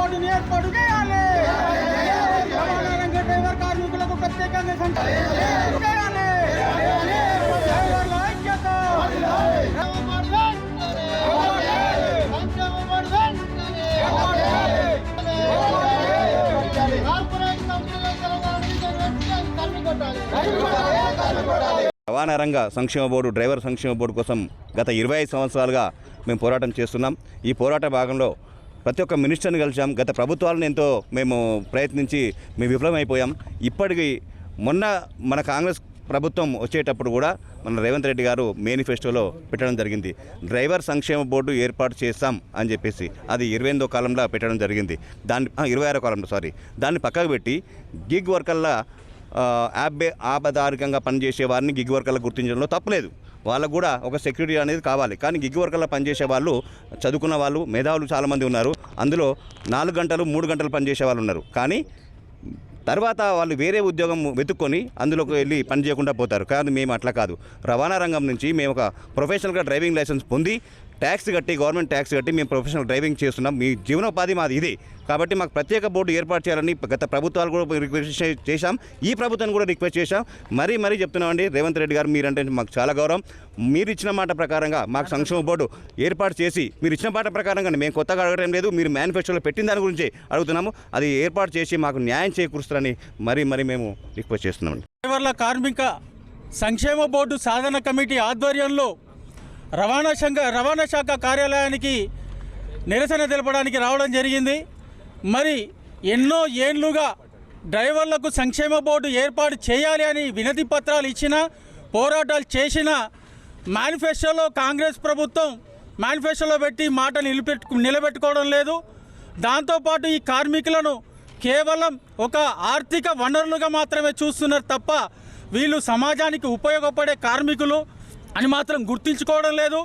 బోర్డుని ఏర్పాటు చేయాలి. రవాణా రంగ డ్రైవర్ కార్మికులకు ప్రత్యేకంగా చేయాలి. డ్రైవర్ల ఐక్యత. రవాణా రంగ సంక్షేమ బోర్డు డ్రైవర్ సంక్షేమ బోర్డు కోసం గత 25 సంవత్సరాలుగా మేము పోరాటం చేస్తున్నాం. ఈ పోరాట భాగంలో ప్రతి ఒక్క మినిస్టర్ని కలిసాం. గత ప్రభుత్వాలను ఎంతో మేము ప్రయత్నించి మేము విఫలమైపోయాం. ఇప్పటికీ మొన్న మన కాంగ్రెస్ ప్రభుత్వం వచ్చేటప్పుడు కూడా మన రేవంత్ రెడ్డి గారు మేనిఫెస్టోలో పెట్టడం జరిగింది. డ్రైవర్ సంక్షేమ బోర్డు ఏర్పాటు చేస్తాం అని చెప్పేసి అది 28వ కాలంలో పెట్టడం జరిగింది. 26వ కాలంలో దాన్ని పక్కకు పెట్టి గిగ్ వర్కర్ల ఆధారికంగా పనిచేసే వారిని గిగ్ వర్కర్లు గుర్తించడంలో తప్పులేదు. వాళ్ళకు కూడా ఒక సెక్యూరిటీ అనేది కావాలి. కానీ గిగ్ వర్కర్లో పనిచేసే వాళ్ళు చదువుకున్న వాళ్ళు మేధావులు చాలామంది ఉన్నారు. అందులో 4 గంటలు 3 గంటలు పనిచేసే వాళ్ళు ఉన్నారు. కానీ తర్వాత వాళ్ళు వేరే ఉద్యోగం వెతుక్కొని అందులోకి వెళ్ళి పని చేయకుండా పోతారు. కానీ మేము అట్లా కాదు. రవాణా రంగం నుంచి మేము ఒక ప్రొఫెషనల్గా డ్రైవింగ్ లైసెన్స్ పొంది ట్యాక్స్ కట్టి గవర్నమెంట్ ట్యాక్స్ కట్టి మేము ప్రొఫెషనల్ డ్రైవింగ్ చేస్తున్నాం. మీ జీవనోపాధి మాది ఇది. కాబట్టి మాకు ప్రత్యేక బోర్డు ఏర్పాటు చేయాలని గత ప్రభుత్వాలు కూడా రిక్వెస్ట్ చేశాం. ఈ ప్రభుత్వాన్ని కూడా రిక్వెస్ట్ చేశాం. మరీ చెప్తున్నామండి, రేవంత్ రెడ్డి గారు మీరంటే మాకు చాలా గౌరవం. మీరు ఇచ్చిన మాట ప్రకారంగా మాకు సంక్షేమ బోర్డు ఏర్పాటు చేసి మీరు ఇచ్చిన మాట ప్రకారంగా మేము కొత్తగా అడగడం లేదు. మీరు మేనిఫెస్టోలో పెట్టిన దాని గురించి అడుగుతున్నాము. అది ఏర్పాటు చేసి మాకు న్యాయం చేకూరుస్తారని మరీ మేము రిక్వెస్ట్ చేస్తున్నామండి. డ్రైవర్ల కార్మిక సంక్షేమ బోర్డు సాధన కమిటీ ఆధ్వర్యంలో రవాణా శాఖ కార్యాలయానికి నిరసన తెలపడానికి రావడం జరిగింది. మరి ఎన్నో ఏళ్లుగా డ్రైవర్లకు సంక్షేమ బోర్డు ఏర్పాటు చేయాలి అని వినతి పత్రాలు ఇచ్చినా పోరాటాలు చేసిన మేనిఫెస్టోలో కాంగ్రెస్ ప్రభుత్వం మేనిఫెస్టోలో పెట్టి మాట నిలబెట్టుకోవడం లేదు. దాంతోపాటు ఈ కార్మికులను కేవలం ఒక ఆర్థిక వనరులుగా మాత్రమే చూస్తున్నారు తప్ప వీళ్ళు సమాజానికి ఉపయోగపడే కార్మికులు అని మాత్రం గుర్తించుకోవడం లేదు.